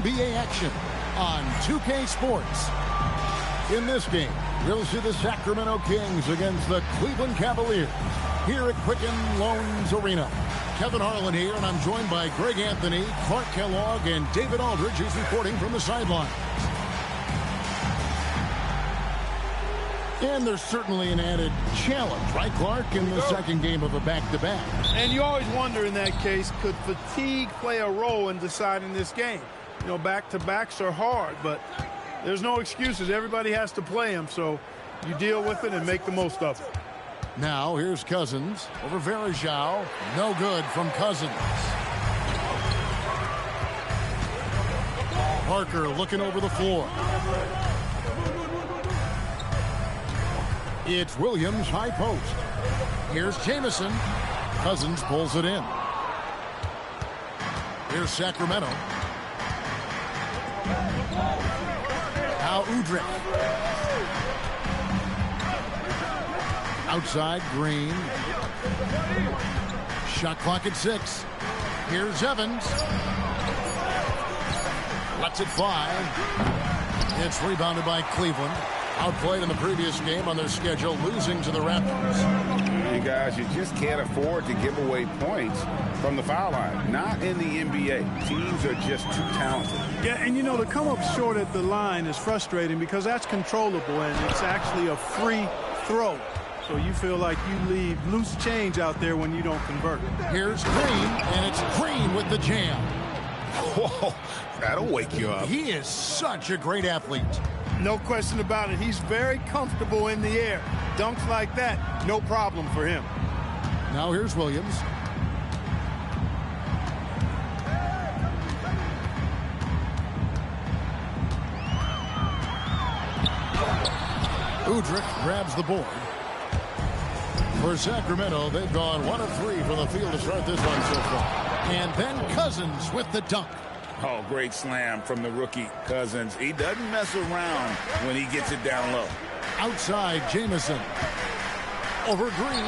NBA action on 2K Sports. In this game, we'll see the Sacramento Kings against the Cleveland Cavaliers here at Quicken Loans Arena. Kevin Harlan here, and I'm joined by Greg Anthony, Clark Kellogg, and David Aldridge, who's reporting from the sideline. And there's certainly an added challenge, right, Clark, in the second game of a back-to-back. And you always wonder in that case, could fatigue play a role in deciding this game? You know, back-to-backs are hard, but there's no excuses. Everybody has to play them, so you deal with it and make the most of it. Now, here's Cousins over Varejao. No good from Cousins. Parker looking over the floor. It's Williams, high post. Here's Jamison. Cousins pulls it in. Here's Sacramento. Now Udrih. Outside, Green. Shot clock at 6. Here's Evans. Lets it fly. It's rebounded by Cleveland. Outplayed in the previous game on their schedule, losing to the Raptors. You guys, you just can't afford to give away points from the foul line. Not in the NBA. Teams are just too talented. Yeah, and you know, to come up short at the line is frustrating because that's controllable, and it's actually a free throw. So you feel like you leave loose change out there when you don't convert. Here's Green, and it's Green with the jam. Whoa, that'll wake you up. He is such a great athlete. No question about it. He's very comfortable in the air. Dunks like that, no problem for him. Now here's Williams. Udrih grabs the board. For Sacramento, they've gone 1 of 3 from the field to start this one so far. And then Cousins with the dunk. Oh, great slam from the rookie Cousins. He doesn't mess around when he gets it down low. Outside, Jamison. Over Green.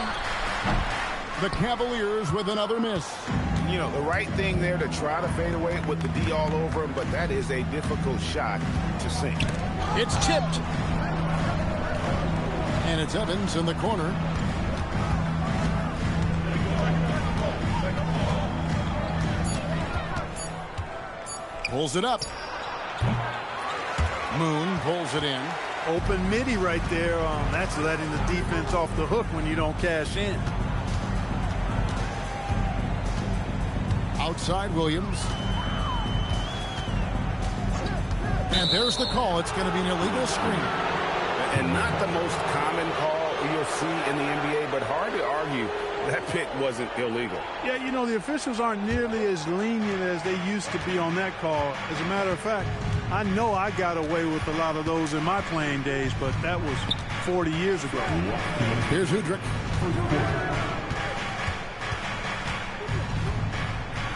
The Cavaliers with another miss. You know, the right thing there to try to fade away with the D all over him, but that is a difficult shot to sink. It's tipped. And it's Evans in the corner. Pulls it up. Moon pulls it in. Open midi right there. That's letting the defense off the hook when you don't cash in. Outside Williams. And there's the call. It's going to be an illegal screen. And not the most common call you'll see in the NBA, but hard to argue that pick wasn't illegal. Yeah, you know, the officials aren't nearly as lenient as they used to be on that call. As a matter of fact, I know I got away with a lot of those in my playing days, but that was 40 years ago. Here's Udrih.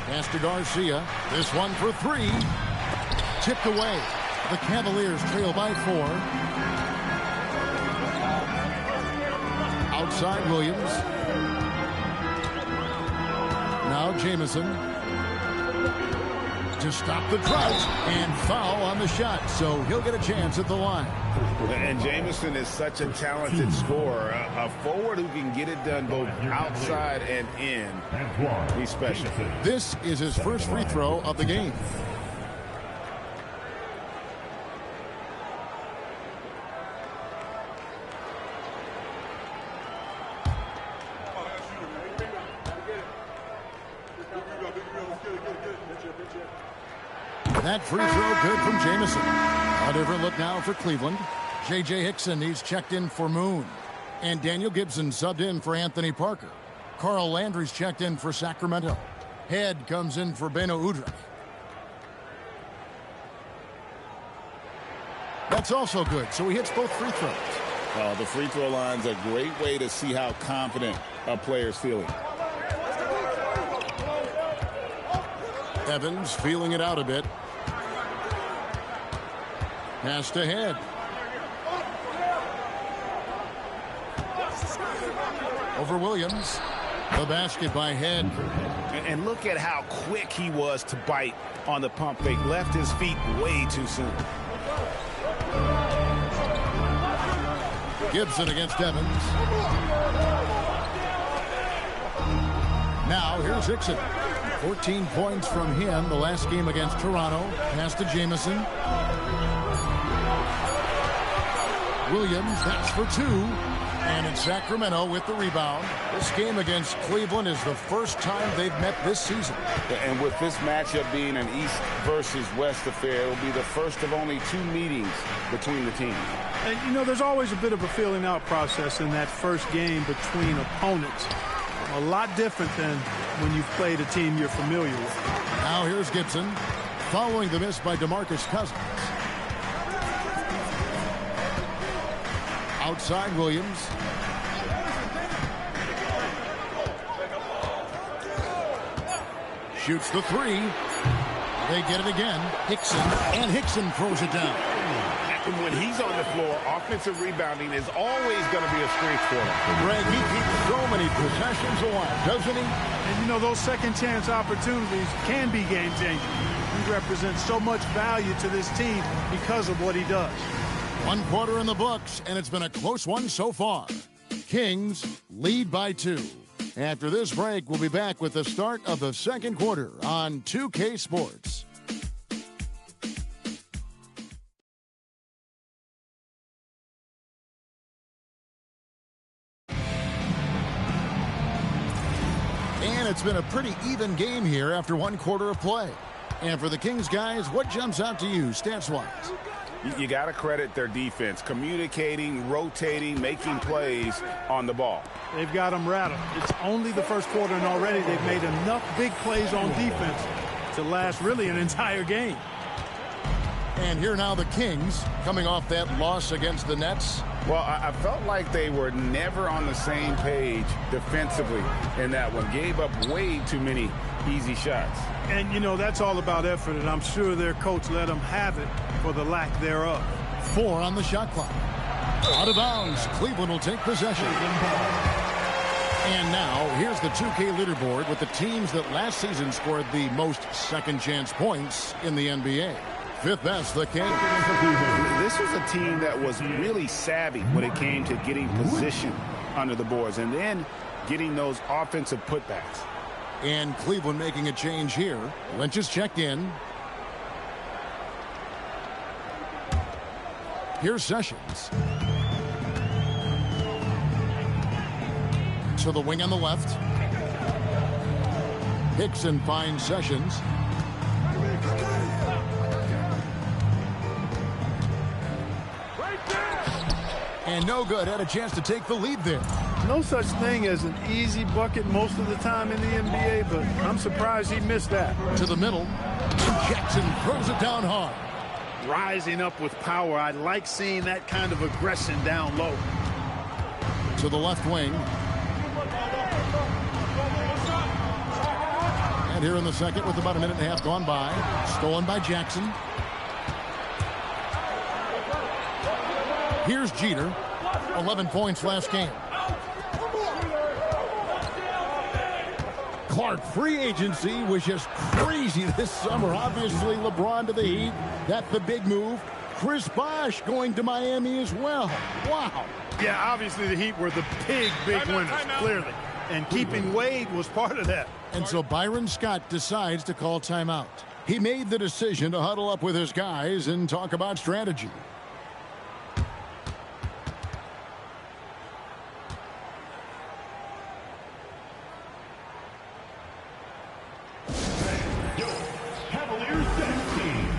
Pass to Garcia. This one for 3. Tipped away. The Cavaliers trail by 4. Outside Williams. Now Jamison to stop the drought and foul on the shot, so he'll get a chance at the line. And Jamison is such a talented scorer, a forward who can get it done both outside and in. He's special. This is his first free throw of the game. That free throw good from Jamison. A different look now for Cleveland. J.J. Hickson, he's checked in for Moon. And Daniel Gibson subbed in for Anthony Parker. Carl Landry's checked in for Sacramento. Head comes in for Beno Udrih. That's also good, so he hits both free throws. The free throw line's a great way to see how confident a player's feeling. Evans feeling it out a bit. Pass to Head. Over Williams. The basket by Head. And look at how quick he was to bite on the pump fake. Left his feet way too soon. Gibson against Evans. Now here's Hickson. 14 points from him the last game against Toronto. Pass to Jamison. Williams, that's for 2. And it's Sacramento with the rebound. This game against Cleveland is the first time they've met this season. And with this matchup being an East versus West affair, it will be the first of only 2 meetings between the teams. And, you know, there's always a bit of a feeling out process in that first game between opponents. A lot different than when you've played a team you're familiar with. Now here's Gibson, following the miss by DeMarcus Cousins. Outside Williams. Shoots the 3. They get it again. Hickson, and Hickson throws it down. And when he's on the floor, offensive rebounding is always going to be a strength for him. Greg, he keeps so many possessions alive, doesn't he? And, you know, those second-chance opportunities can be game-changing. He represents so much value to this team because of what he does. 1 quarter in the books, and it's been a close one so far. Kings lead by 2. After this break, we'll be back with the start of the second quarter on 2K Sports. And it's been a pretty even game here after 1 quarter of play. And for the Kings guys, what jumps out to you stats-wise? You got to credit their defense, communicating, rotating, making plays on the ball. They've got them rattled. It's only the first quarter, and already they've made enough big plays on defense to last really an entire game. And here now the Kings coming off that loss against the Nets. Well, I felt like they were never on the same page defensively in that one. Gave up way too many easy shots. And, you know, that's all about effort, and I'm sure their coach let them have it for the lack thereof. 4 on the shot clock. Out of bounds. Cleveland will take possession. And now, here's the 2K leaderboard with the teams that last season scored the most second-chance points in the NBA. 5th best, the Kings. This was a team that was really savvy when it came to getting position under the boards and then getting those offensive putbacks. And Cleveland making a change here. Lynch is checked in. Here's Sessions. To the wing on the left. Hickson finds Sessions. And no good. Had a chance to take the lead there. No such thing as an easy bucket most of the time in the NBA, but I'm surprised he missed that. To the middle. And Jackson throws it down hard. Rising up with power. I like seeing that kind of aggression down low. To the left wing. And here in the second with about a minute and a half gone by. Stolen by Jackson. Here's Jeter. 11 points last game. Clark, free agency was just crazy this summer. Obviously, LeBron to the Heat. That's the big move. Chris Bosh going to Miami as well. Wow. Yeah, obviously the Heat were the big winners, clearly. And keeping Wade was part of that. And so Byron Scott decides to call timeout. He made the decision to huddle up with his guys and talk about strategy. Cavaliers 17.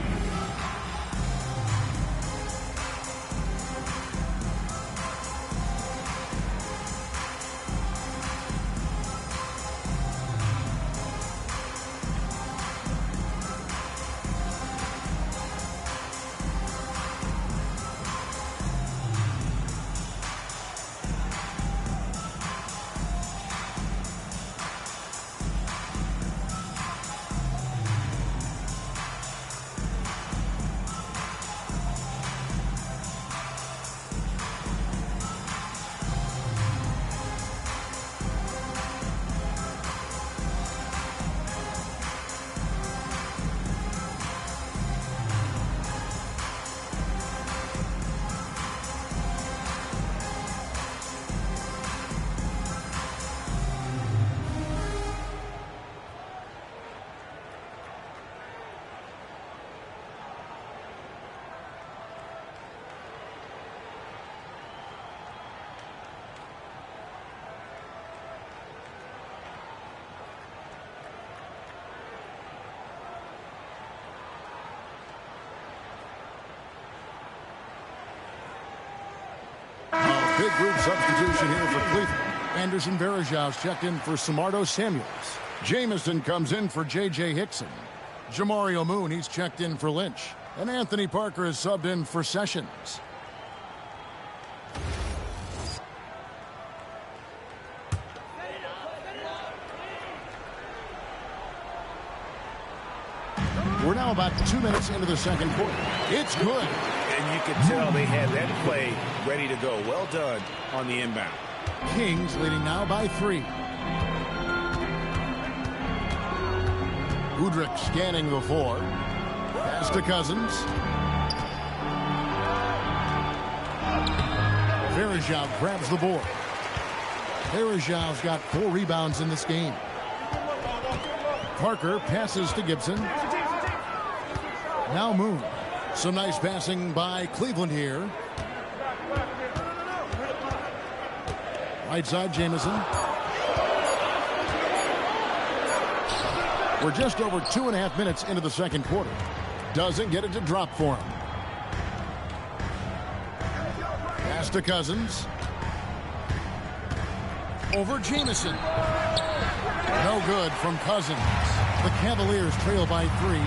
Big group substitution here for Cleveland. Anderson Varejau's checked in for Samardo Samuels. Jamison comes in for J.J. Hickson. Jamario Moon, he's checked in for Lynch. And Anthony Parker is subbed in for Sessions. We're now about 2 minutes into the second quarter. It's good. And you can tell they had that play ready to go. Well done on the inbound. Kings leading now by 3. Udrich scanning the floor. Pass to Cousins. Varejao grabs the board. Varejau's got 4 rebounds in this game. Parker passes to Gibson. Now Moon. Some nice passing by Cleveland here. Right side, Jamison. We're just over 2.5 minutes into the second quarter. Doesn't get it to drop for him. Pass to Cousins. Over Jamison. No good from Cousins. The Cavaliers trail by 3.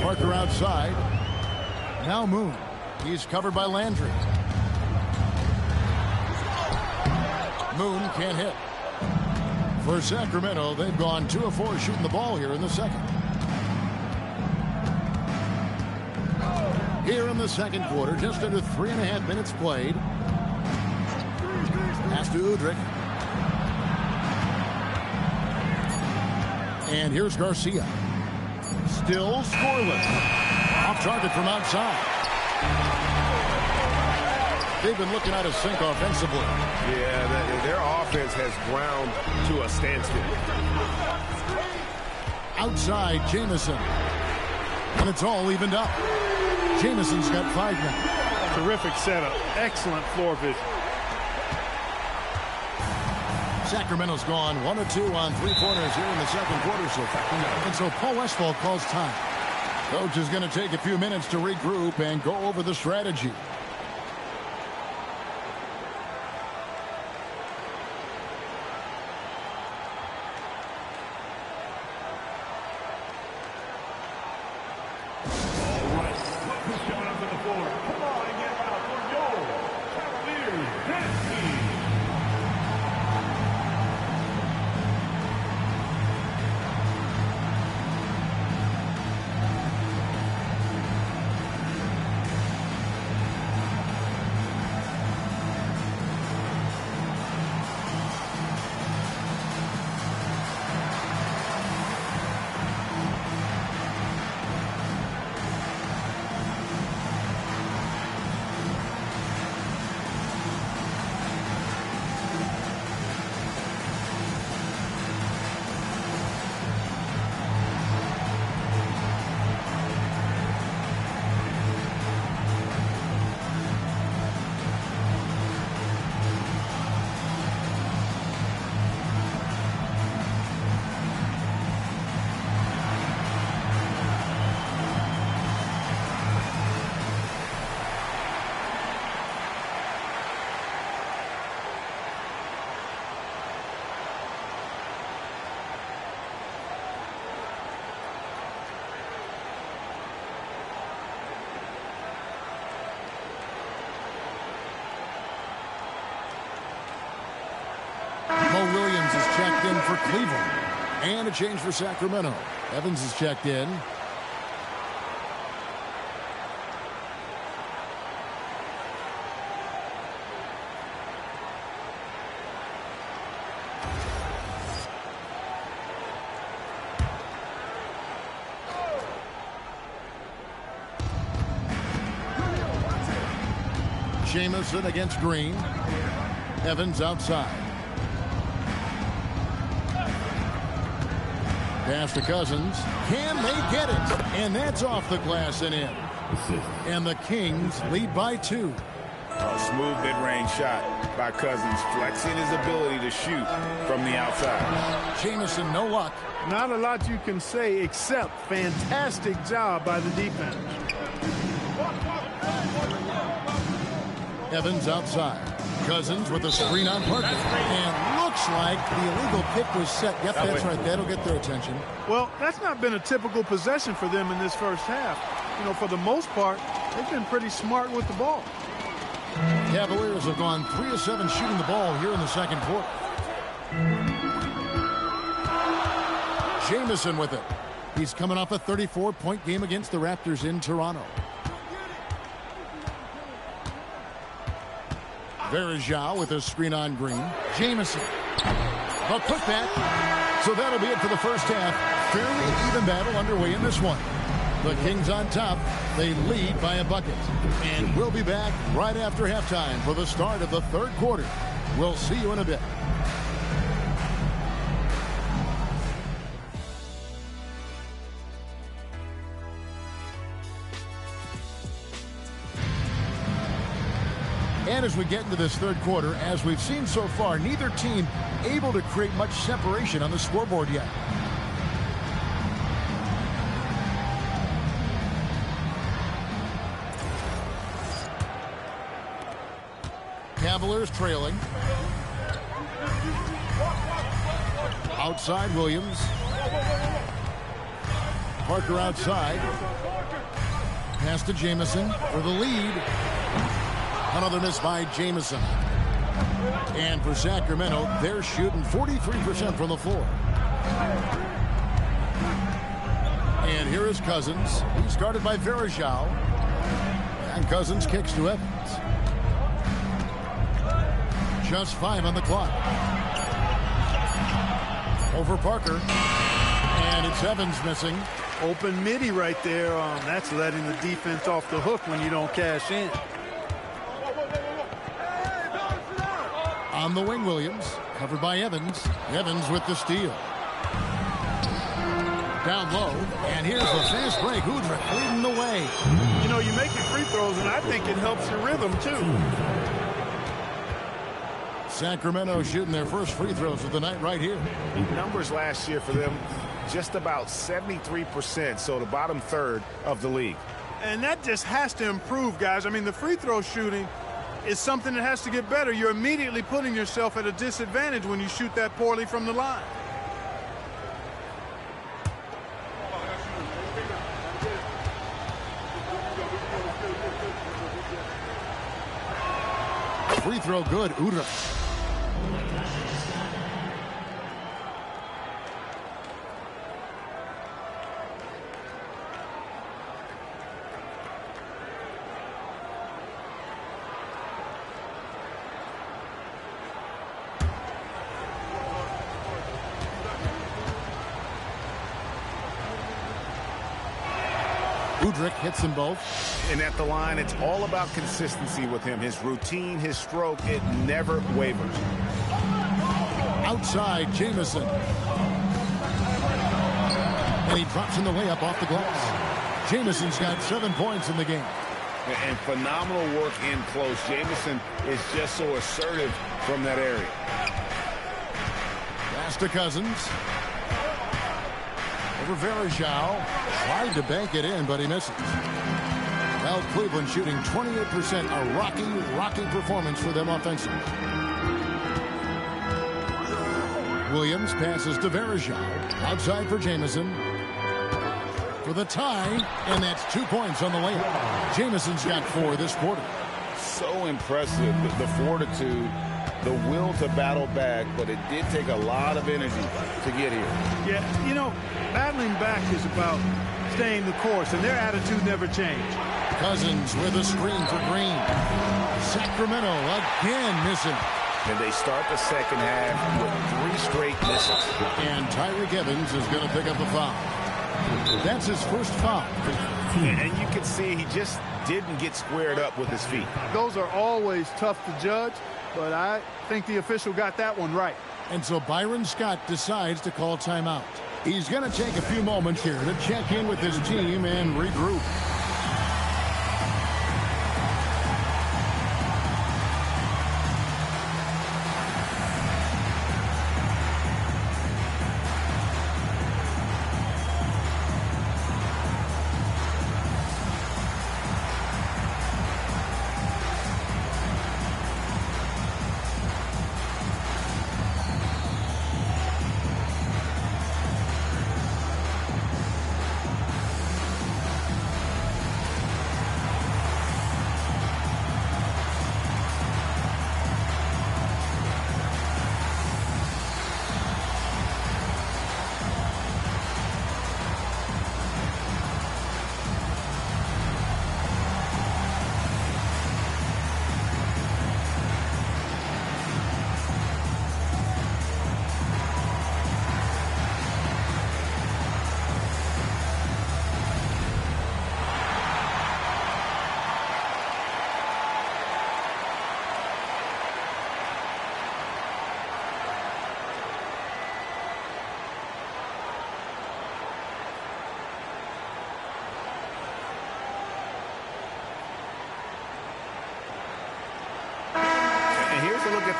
Parker outside. Now Moon. He's covered by Landry. Moon can't hit. For Sacramento, they've gone 2 of 4 shooting the ball here in the second. Here in the second quarter, just under 3.5 minutes played. Pass to Udrich. And here's Garcia. Still scoreless. Off target from outside. They've been looking out of sync offensively. Yeah, their offense has ground to a standstill. Outside, Jamison. And it's all evened up. Jamison's got 5 now. Terrific setup. Excellent floor vision. Sacramento's gone 1 of 2 on 3-pointers here in the second quarter so far. And so Paul Westphal calls time. Coach is going to take a few minutes to regroup and go over the strategy. Williams is checked in for Cleveland. And a change for Sacramento. Evans is checked in. Jamison against Green. Evans outside. Pass to Cousins. Can they get it? And that's off the glass and in. And the Kings lead by 2. A smooth mid-range shot by Cousins, flexing his ability to shoot from the outside. Jamison, no luck. Not a lot you can say except fantastic job by the defense. Evans outside. Cousins with a screen on Parker. And looks like the illegal pick was set. Yep, that's right. That'll get their attention. Well, that's not been a typical possession for them in this first half. You know, for the most part, they've been pretty smart with the ball. Cavaliers have gone 3 of 7 shooting the ball here in the second quarter. Jamison with it. He's coming off a 34-point game against the Raptors in Toronto. Verajao with a screen on Green. Jamison. A putback. So that'll be it for the first half. Fairly even battle underway in this one. The Kings on top. They lead by a bucket. And we'll be back right after halftime for the start of the third quarter. We'll see you in a bit. And as we get into this third quarter, as we've seen so far, neither team able to create much separation on the scoreboard yet. Cavaliers trailing. Outside Williams. Parker outside. Pass to Jamison for the lead. Another miss by Jamison. And for Sacramento, they're shooting 43% from the floor. And here is Cousins. He's guarded by Verajao. And Cousins kicks to Evans. Just 5 on the clock. Over Parker. And it's Evans missing. Open midi right there. That's letting the defense off the hook when you don't cash in. On the wing, Williams. Covered by Evans. Evans with the steal. Down low. And here's the fast break. Udrih leading the way. You know, you make your free throws, and I think it helps your rhythm, too. Sacramento shooting their first free throws of the night right here. Numbers last year for them, just about 73%, so the bottom third of the league. And that just has to improve, guys. I mean, the free throw shooting is something that has to get better. You're immediately putting yourself at a disadvantage when you shoot that poorly from the line. Free throw good, Udrih. Udrih hits them both. And at the line, it's all about consistency with him. His routine, his stroke, it never wavers. Outside, Jamison. And he drops in the layup off the glass. Jamison's got 7 points in the game. And phenomenal work in close. Jamison is just so assertive from that area. Pass to Cousins. Over Verajao. Tried to bank it in, but he misses. Well, Cleveland shooting 28%. A rocky performance for them offensively. Williams passes to Verajao. Outside for Jamison. For the tie, and that's 2 points on the layup. Jamison's got 4 this quarter. So impressive, the fortitude, the will to battle back, but it did take a lot of energy to get here. Yeah, you know, battling back is about staying the course, and their attitude never changed. Cousins with a screen for Green. Sacramento again missing. And they start the second half with 3 straight misses. And Tyreke Evans is going to pick up a foul. That's his first foul. And you can see he just didn't get squared up with his feet. Those are always tough to judge, but I think the official got that one right. And so Byron Scott decides to call timeout. He's going to take a few moments here to check in with his team and regroup.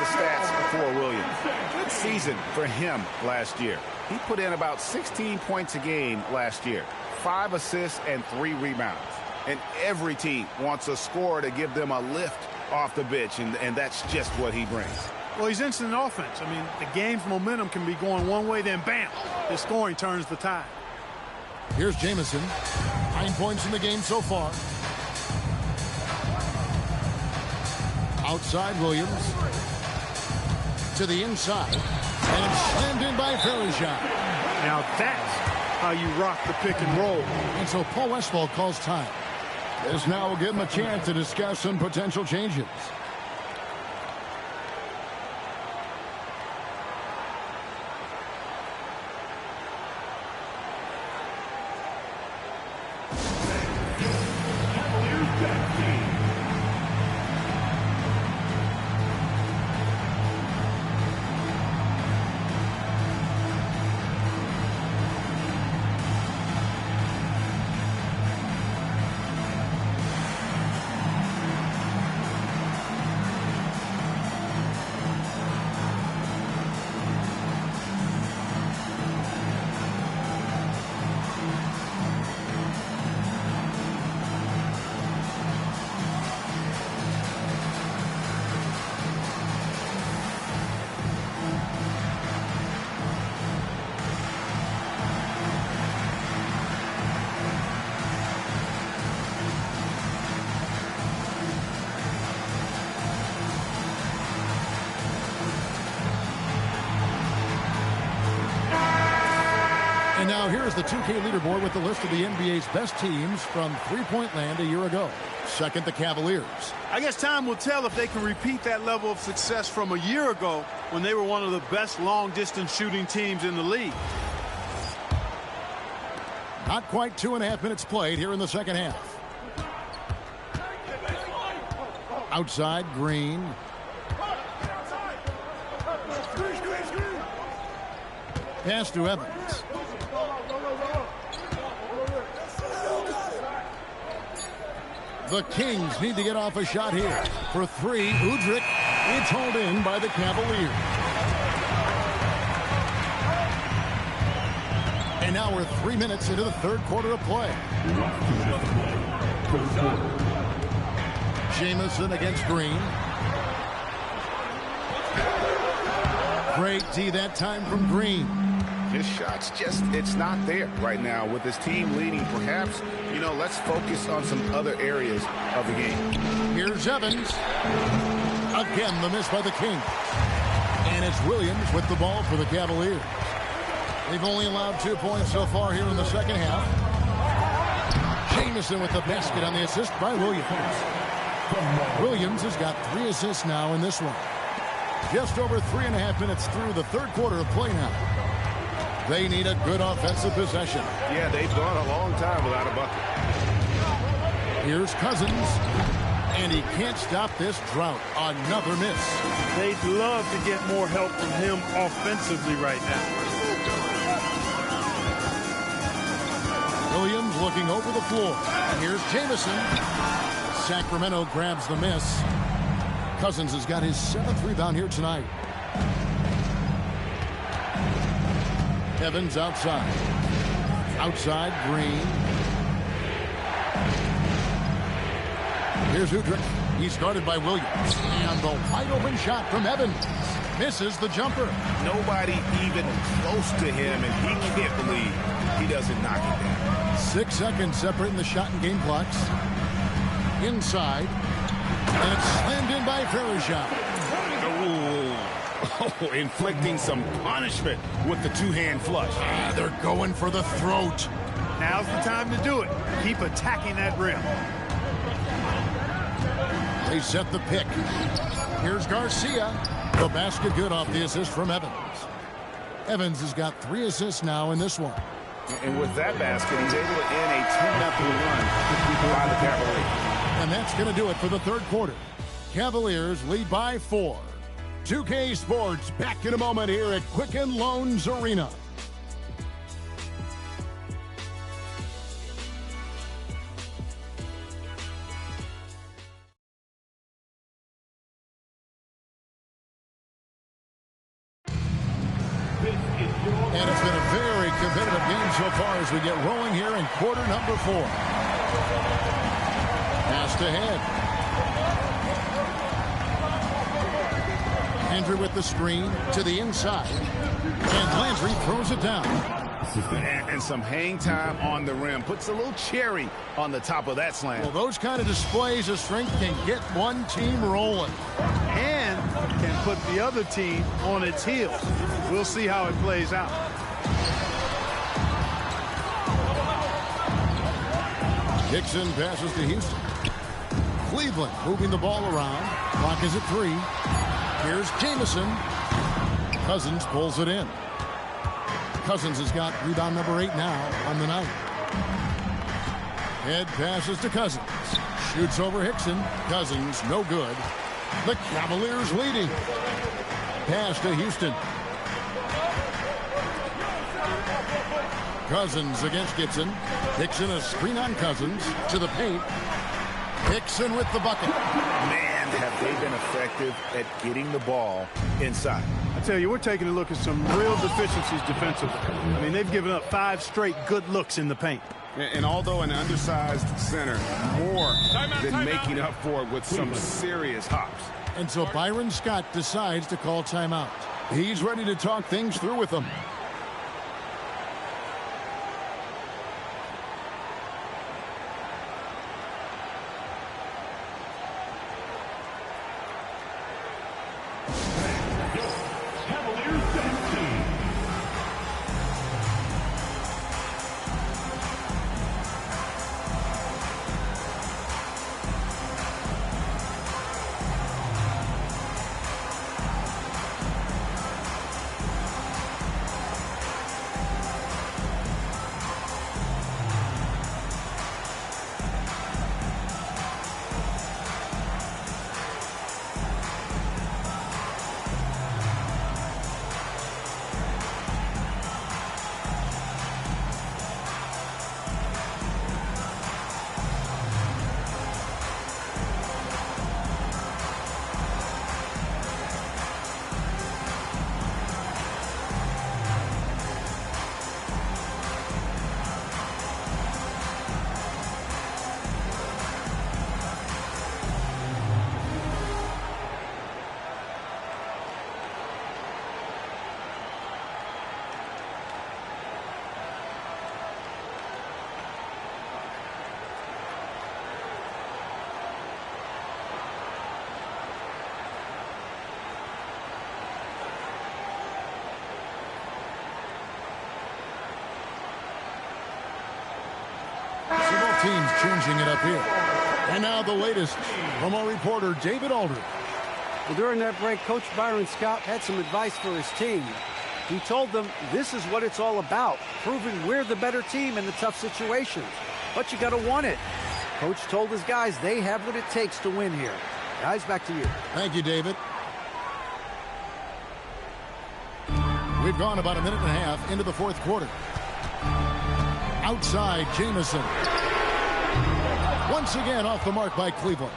the stats for Williams. Good season for him last year. He put in about 16 points a game last year, 5 assists and 3 rebounds. And every team wants a scorer to give them a lift off the bench, and that's just what he brings. Well, he's instant offense. I mean, the game's momentum can be going one way, then bam, his scoring turns the tide. Here's Jamison. 9 points in the game so far. Outside Williams. To the inside. And it's slammed in by Farishon. Now that's how you rock the pick and roll. And so Paul Westphal calls time. This now will give him a chance to discuss some potential changes. And now here's the 2K leaderboard with the list of the NBA's best teams from three-point land a year ago. Second, the Cavaliers. I guess time will tell if they can repeat that level of success from a year ago when they were one of the best long-distance shooting teams in the league. Not quite 2.5 minutes played here in the second half. Outside, Green. Pass to Evans. The Kings need to get off a shot here. For 3, Udrich. It's hauled in by the Cavaliers. And now we're 3 minutes into the third quarter of play. Jamison against Green. Great D that time from Green. His shot's just, it's not there right now with his team leading. Perhaps, let's focus on some other areas of the game. Here's Evans. Again, the miss by the Kings. And it's Williams with the ball for the Cavaliers. They've only allowed 2 points so far here in the second half. Jamison with the basket on the assist by Williams. Williams has got 3 assists now in this one. Just over 3.5 minutes through the third quarter of play now. They need a good offensive possession. Yeah, they've gone a long time without a bucket. Here's Cousins. And he can't stop this drought. Another miss. They'd love to get more help from him offensively right now. Williams looking over the floor. Here's Jamison. Sacramento grabs the miss. Cousins has got his 7th rebound here tonight. Evans outside. Outside, Green. Here's Udrich. He's guarded by Williams. And the wide open shot from Evans. Misses the jumper. Nobody even close to him, and he can't believe he doesn't knock it down. 6 seconds separating the shot and game clocks. Inside. And it's slammed in by Farishon. Oh, inflicting some punishment with the two-hand flush. They're going for the throat. Now's the time to do it. Keep attacking that rim. They set the pick. Here's Garcia. The basket good off the assist from Evans. Evans has got 3 assists now in this one. And with that basket, he's able to end a 2-0 run by the Cavaliers. And that's going to do it for the third quarter. Cavaliers lead by 4. 2K Sports back in a moment here at Quicken Loans Arena. competitive game so far as we get rolling here in quarter number 4. Pass ahead. Landry with the screen to the inside. And Landry throws it down. And some hang time on the rim. Puts a little cherry on the top of that slam. Well, those kind of displays of strength can get one team rolling. And can put the other team on its heels. We'll see how it plays out. Dixon passes to Houston. Cleveland moving the ball around. Clock is at 3. Here's Jamison. Cousins pulls it in. Cousins has got rebound number 8 now on the night. Head passes to Cousins. Shoots over Hickson. Cousins, no good. The Cavaliers leading. Pass to Houston. Cousins against Gibson. Hickson a screen on Cousins to the paint. Hickson with the bucket. Man, have they been effective at getting the ball inside. I tell you, we're taking a look at some real deficiencies defensively. I mean, they've given up 5 straight good looks in the paint. And although an undersized center, more than making up for it with some serious hops. And so Byron Scott decides to call timeout. He's ready to talk things through with them. Cavaliers 17. Teams changing it up here. And now the latest from our reporter, David Aldridge. Well, during that break, Coach Byron Scott had some advice for his team. He told them this is what it's all about, proving we're the better team in the tough situations. But you got to want it. Coach told his guys they have what it takes to win here. Guys, back to you. Thank you, David. We've gone about a minute and a half into the fourth quarter. Outside, Jamison. Once again off the mark by Cleveland.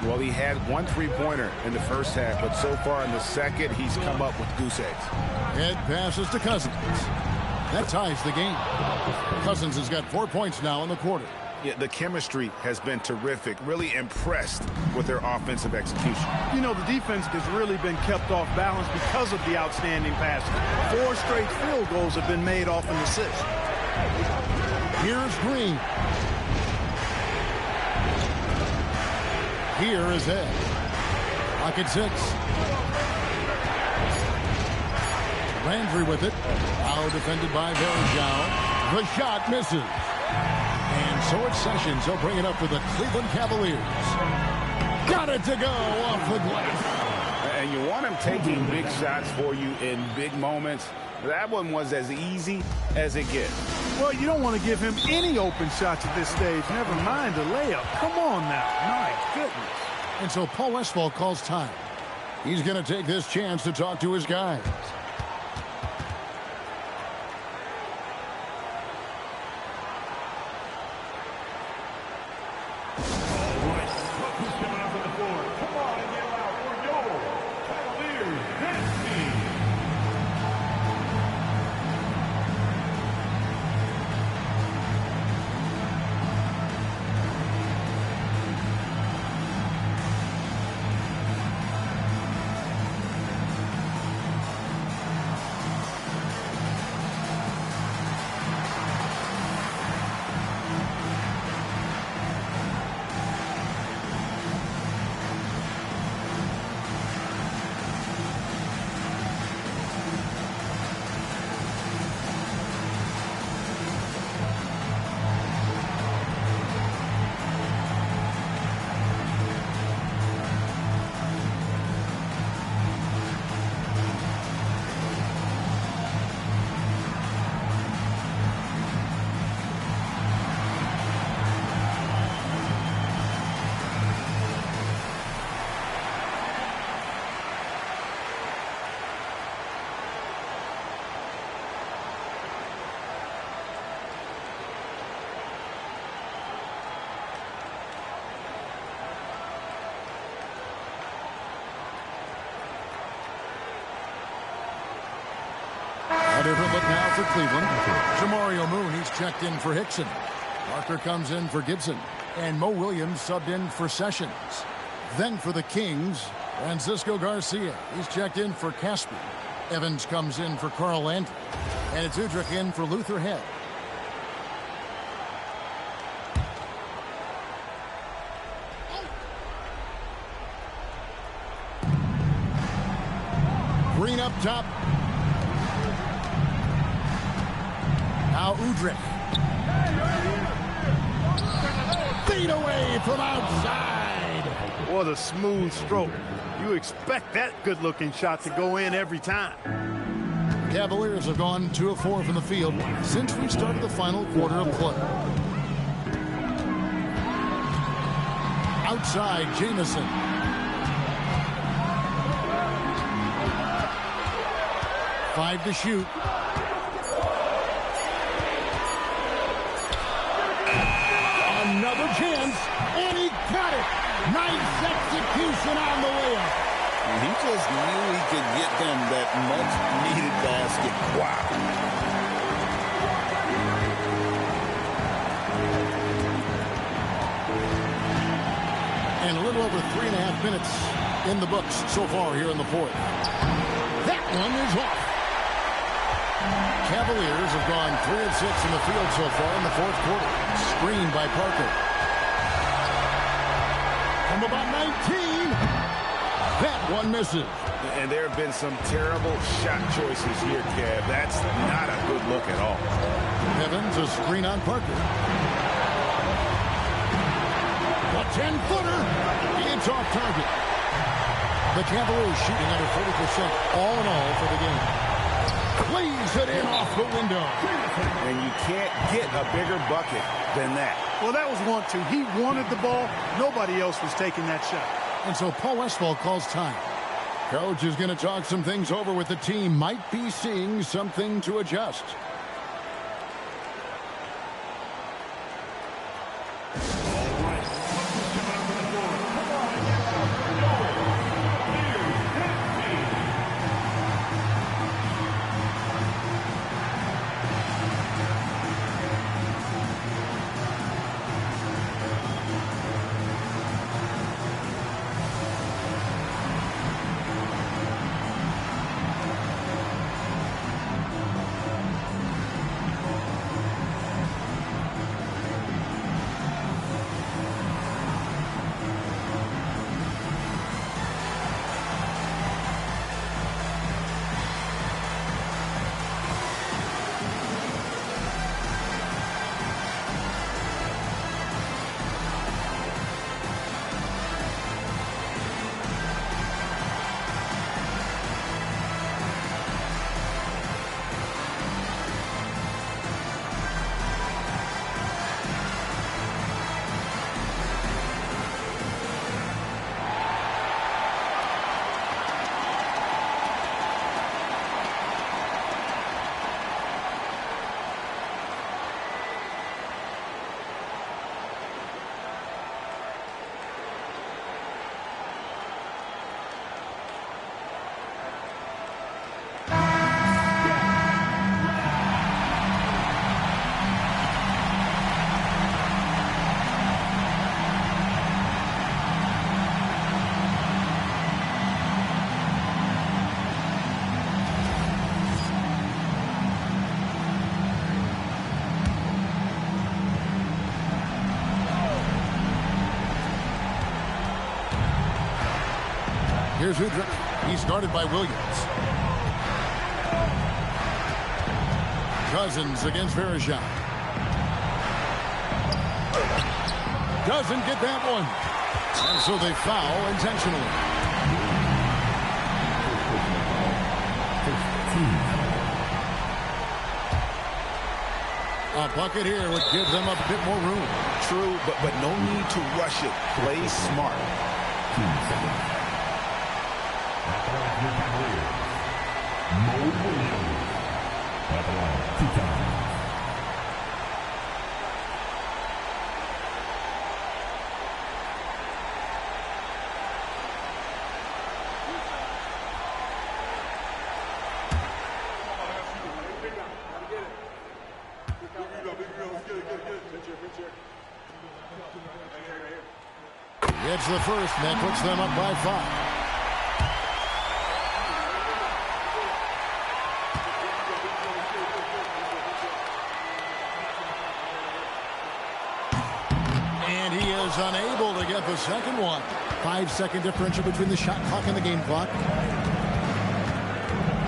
Well, he had 1 3-pointer in the first half, but so far in the second, he's come up with goose eggs. Head passes to Cousins. That ties the game. Cousins has got 4 points now in the quarter. Yeah, the chemistry has been terrific. Really impressed with their offensive execution. You know, the defense has really been kept off balance because of the outstanding passing. 4 straight field goals have been made off an assist. Here's Green. Here is Ed. Clock at 6. Landry with it. Now defended by Varejao. The shot misses. And so it's Sessions. He'll bring it up for the Cleveland Cavaliers. Got it to go off the glass. And you want him taking big shots for you in big moments. That one was as easy as it gets. Well, you don't want to give him any open shots at this stage. Never mind a layup. Come on now. My goodness. And so Paul Westphal calls time. He's going to take this chance to talk to his guys. A different look now for Cleveland. Jamario Moon, he's checked in for Hickson. Parker comes in for Gibson. And Mo Williams subbed in for Sessions. Then for the Kings, Francisco Garcia. He's checked in for Casper. Evans comes in for Carl Landry. And it's Udrich in for Luther Head. Green up top. Now Udrich. Feet away from outside. What a smooth stroke. You expect that good-looking shot to go in every time. Cavaliers have gone 2 of 4 from the field since we started the final quarter of play. Outside, Jamison. Five to shoot. Another chance, and he got it. Nice execution on the layup. He just knew he could get them that much-needed basket. Wow. And a little over 3.5 minutes in the books so far here in the fourth. That one is off. Cavaliers have gone 3 of 6 in the field so far in the fourth quarter. Screened by Parker. From about 19. That one misses. And there have been some terrible shot choices here, Kev. That's not a good look at all. Evans, a screen on Parker. A 10-footer. It's off target. The Cavaliers shooting under 40% all in all for the game. Lays it in off the window. And you can't get a bigger bucket than that. Well, that was 1-2. He wanted the ball. Nobody else was taking that shot. And so Paul Westphal calls time. Coach is going to talk some things over with the team. Might be seeing something to adjust. Here's Udrich. He's guarded by Williams. Cousins against Verejao. Doesn't get that one. And so they foul intentionally. A bucket here would give them a bit more room. True, but no need to rush it. Play smart. Mo Williams. At the line, 2 times. Gets the first, and that puts them up by 5. And he is unable to get the second one. 5-second differential between the shot clock and the game clock.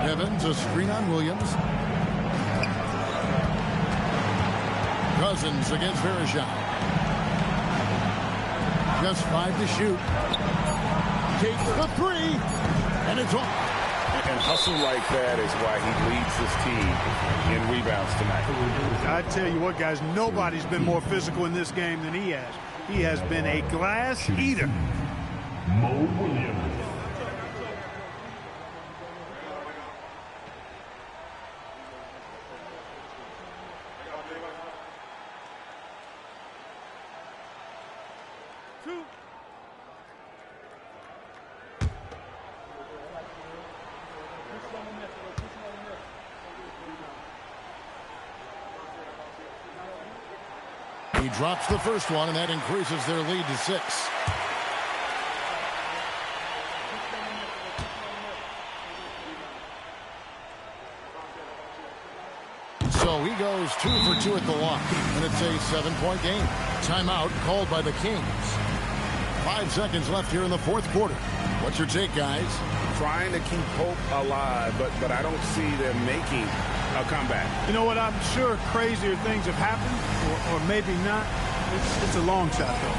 Evans, a screen on Williams. Cousins against Vereshon. Just 5 to shoot. Takes the 3, and it's off. And hustle like that is why he leads his team in rebounds tonight. I tell you what, guys, nobody's been more physical in this game than he has. He has been a glass eater. Mo Williams. He drops the first one, and that increases their lead to 6. So he goes 2 for 2 at the line, and it's a 7-point game. Timeout called by the Kings. 5 seconds left here in the fourth quarter. What's your take, guys? Trying to keep hope alive, but I don't see them making a comeback. You know what? I'm sure crazier things have happened, or maybe not. It's a long shot, though.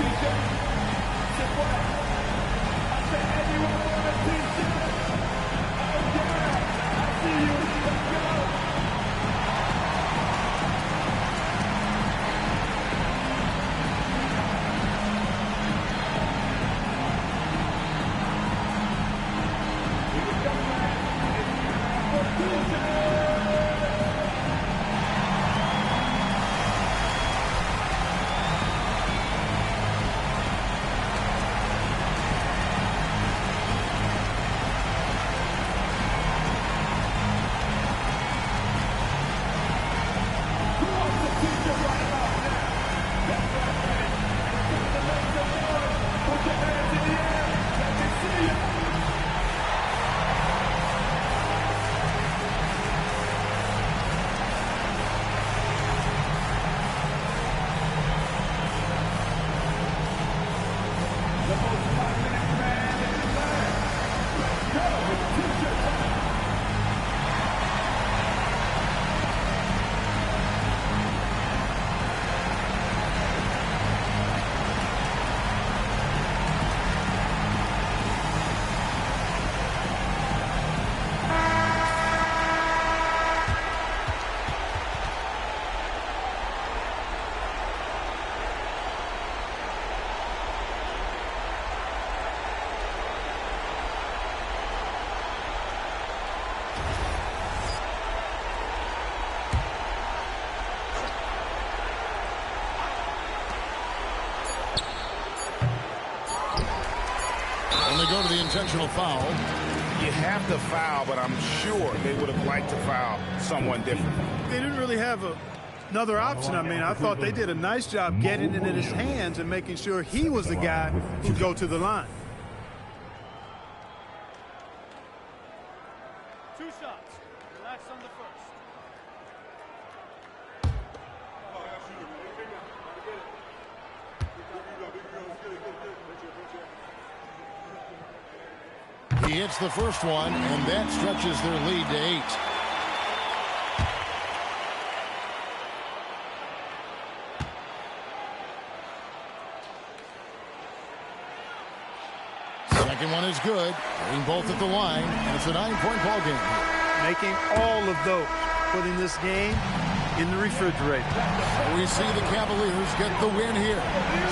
They go to the intentional foul. You have to foul, but I'm sure they would have liked to foul someone different. They didn't really have another option. I mean, I thought they did a nice job getting it in his hands and making sure he was the guy who'd go to the line. 2 shots. Relax on the first. He hits the first one, and that stretches their lead to 8. Second one is good. Getting both at the line, and it's a 9-point ball game. Making all of those, putting this game in the refrigerator. We see the Cavaliers get the win here.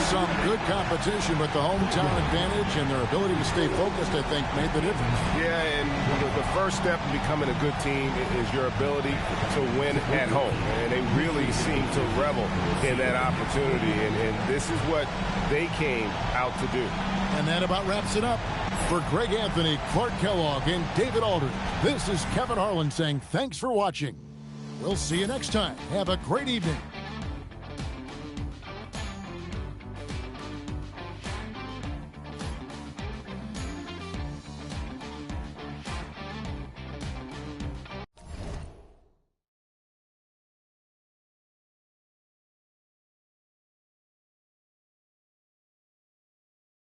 Some good competition, but the hometown advantage and their ability to stay focused, I think, made the difference. Yeah, and the first step in becoming a good team is your ability to win at home. And they really seem to revel in that opportunity. And this is what they came out to do. And that about wraps it up. For Greg Anthony, Clark Kellogg, and David Aldridge, this is Kevin Harlan saying thanks for watching. We'll see you next time. Have a great evening.